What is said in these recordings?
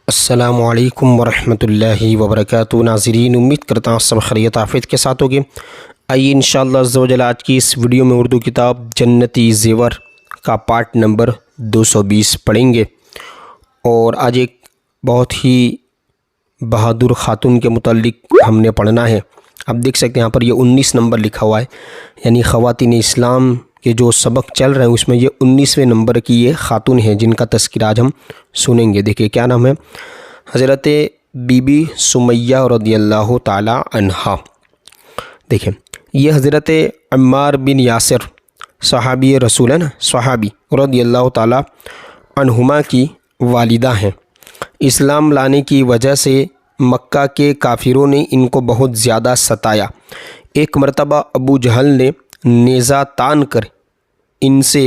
السلام علیکم ورحمۃ اللہ وبرکاتہ۔ ناظرین، امید کرتا ہوں سب خیریت عافیت کے ساتھ ہوگے۔ آئیے انشاءاللہ عز و جل آج کی اس ویڈیو میں اردو کتاب جنتی زیور کا پارٹ نمبر 220 پڑھیں گے، اور آج ایک بہت ہی بہادر خاتون کے متعلق ہم نے پڑھنا ہے۔ آپ دیکھ سکتے ہیں یہاں پر یہ 19 نمبر لکھا ہوا ہے، یعنی خواتین اسلام کے جو سبق چل رہے ہیں اس میں یہ 19ویں نمبر کی یہ خاتون ہے جن کا تذکرہ آج ہم سنیں گے۔ دیکھیے کیا نام ہے، حضرت بی بی سمیہ رضی اللہ تعالی عنہا۔ دیکھیں یہ حضرت عمار بن یاسر صحابی رسول ہے نا، صحابی رضی اللہ تعالی عنہما کی والدہ ہیں۔ اسلام لانے کی وجہ سے مکہ کے کافروں نے ان کو بہت زیادہ ستایا۔ ایک مرتبہ ابو جہل نے نیزہ تان کر ان سے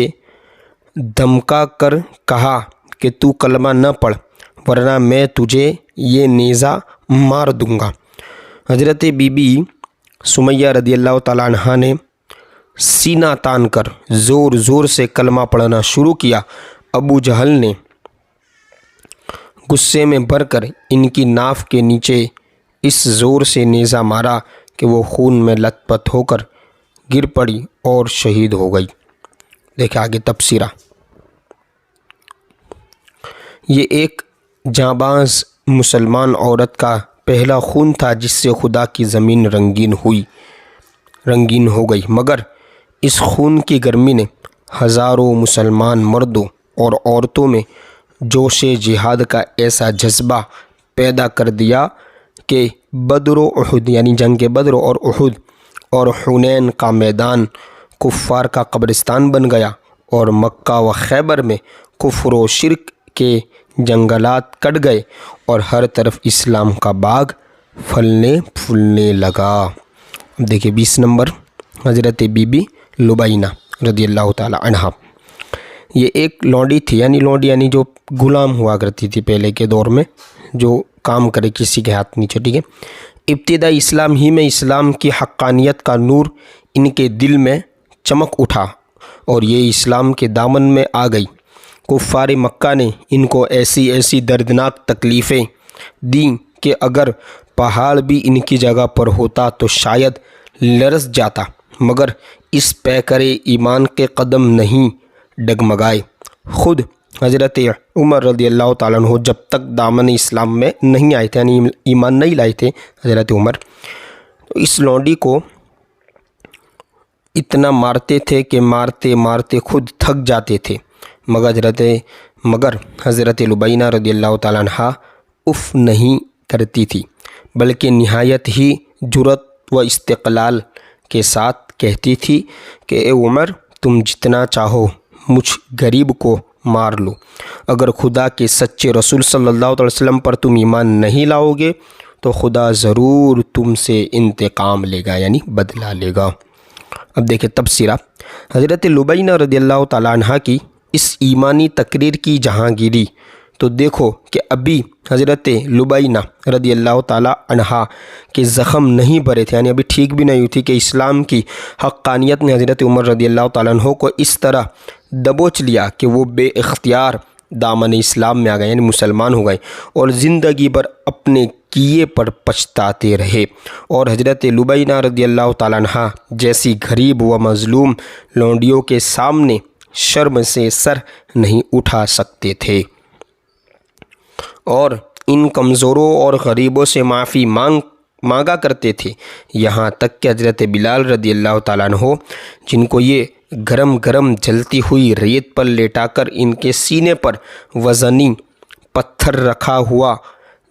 دھمکا کر کہا کہ تو کلمہ نہ پڑھ ورنہ میں تجھے یہ نیزہ مار دوں گا۔ حضرت بی بی سمیہ رضی اللہ تعالیٰ عنہ نے سینہ تان کر زور زور سے کلمہ پڑھنا شروع کیا۔ ابو جہل نے غصے میں بھر کر ان کی ناف کے نیچے اس زور سے نیزہ مارا کہ وہ خون میں لت پت ہو کر گر پڑی اور شہید ہو گئی۔ دیکھیں آگے تبصرہ۔ یہ ایک جانباز مسلمان عورت کا پہلا خون تھا جس سے خدا کی زمین رنگین ہو گئی، مگر اس خون کی گرمی نے ہزاروں مسلمان مردوں اور عورتوں میں جوش جہاد کا ایسا جذبہ پیدا کر دیا کہ بدر و احد یعنی جنگ بدر اور احد اور حنین کا میدان کفار کا قبرستان بن گیا، اور مکہ و خیبر میں کفر و شرک کے جنگلات کٹ گئے اور ہر طرف اسلام کا باغ پھلنے پھولنے لگا۔ دیکھیں 20 نمبر حضرت بی بی لبینہ رضی اللہ تعالی عنہا۔ یہ ایک لونڈی تھی، یعنی جو غلام ہوا کرتی تھی پہلے کے دور میں، جو کام کرے کسی کے ہاتھ نیچے، ٹھیک ہے۔ ابتدا اسلام ہی میں اسلام کی حقانیت کا نور ان کے دل میں چمک اٹھا اور یہ اسلام کے دامن میں آ گئی۔ کفار مکہ نے ان کو ایسی دردناک تکلیفیں دیں کہ اگر پہاڑ بھی ان کی جگہ پر ہوتا تو شاید لرز جاتا، مگر اس پیکر ایمان کے قدم نہیں ڈگمگائے۔ خود حضرت عمر رضی اللہ تعالیٰ عنہ جب تک دامن اسلام میں نہیں آئے تھے، یعنی ایمان نہیں لائے تھے حضرت عمر، تو اس لونڈی کو اتنا مارتے تھے کہ مارتے مارتے خود تھک جاتے تھے، مگر حضرت لبینہ رضی اللہ تعالیٰ عنہ اف نہیں کرتی تھی، بلکہ نہایت ہی جرأت و استقلال کے ساتھ کہتی تھی کہ اے عمر، تم جتنا چاہو مجھ غریب کو مار لو، اگر خدا کے سچے رسول صلی اللہ علیہ وسلم پر تم ایمان نہیں لاؤ گے تو خدا ضرور تم سے انتقام لے گا، یعنی بدلہ لے گا۔ اب دیکھیں تبصرہ۔ حضرت لبینہ رضی اللہ تعالیٰ عنہ کی اس ایمانی تقریر کی جہانگیری تو دیکھو کہ ابھی حضرت لبینہ رضی اللہ تعالیٰ عنہ کے زخم نہیں بھرے تھے، یعنی ابھی ٹھیک بھی نہیں ہوئی تھی کہ اسلام کی حقانیت نے حضرت عمر رضی اللہ تعالیٰ عنہ کو اس طرح دبوچ لیا کہ وہ بے اختیار دامن اسلام میں آ گئے، یعنی مسلمان ہو گئے اور زندگی بھر اپنے کیے پر پچھتاتے رہے، اور حضرت لبینہ رضی اللہ تعالیٰ عنہ جیسی غریب و مظلوم لونڈیوں کے سامنے شرم سے سر نہیں اٹھا سکتے تھے، اور ان کمزوروں اور غریبوں سے معافی مانگا کرتے تھے۔ یہاں تک کہ حضرت بلال رضی اللہ تعالیٰ عنہ جن کو یہ گرم جلتی ہوئی ریت پر لیٹا کر ان کے سینے پر وزنی پتھر رکھا ہوا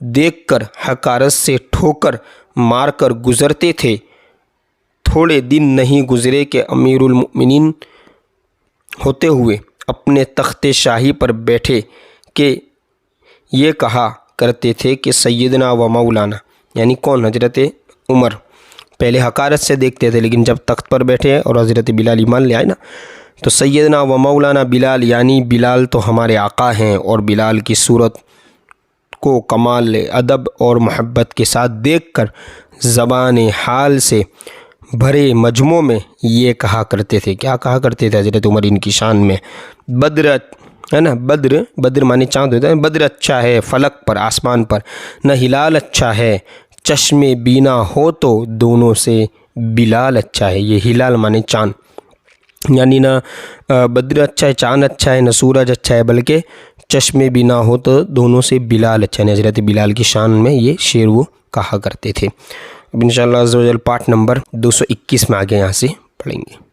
دیکھ کر حقارت سے ٹھوکر مار کر گزرتے تھے، تھوڑے دن نہیں گزرے کہ امیر المؤمنین ہوتے ہوئے اپنے تخت شاہی پر بیٹھے کہ یہ کہا کرتے تھے کہ سیدنا و مولانا، یعنی کون؟ حضرت عمر۔ پہلے حقارت سے دیکھتے تھے، لیکن جب تخت پر بیٹھے اور حضرت بلال ایمان لے آئے نا، تو سیدنا و مولانا بلال، یعنی بلال تو ہمارے آقا ہیں، اور بلال کی صورت کو کمال ادب اور محبت کے ساتھ دیکھ کر زبان حال سے بھرے مجمع میں یہ کہا کرتے تھے۔ کیا کہا کرتے تھے حضرت عمر ان کی شان میں؟ ہے نا. بدر معنی چاند ہوتا ہے. بدر اچھا ہے فلک پر آسمان پر. نہ ہلال اچھا ہے چشم بینا ہو تو دونوں سے بلال اچھا ہے. یہ ہلال معنی چاند، یعنی نہ بدر اچھا ہے چاند اچھا ہے، نہ سورج اچھا ہے، بلکہ چشم بینا ہو تو دونوں سے بلال اچھا ہے. حضرت بلال کی شان میں یہ شعر وہ کہا کرتے تھے. اب انشاءاللہ عز و جل پارٹ نمبر 221 میں آگے یہاں سے پڑھیں گے.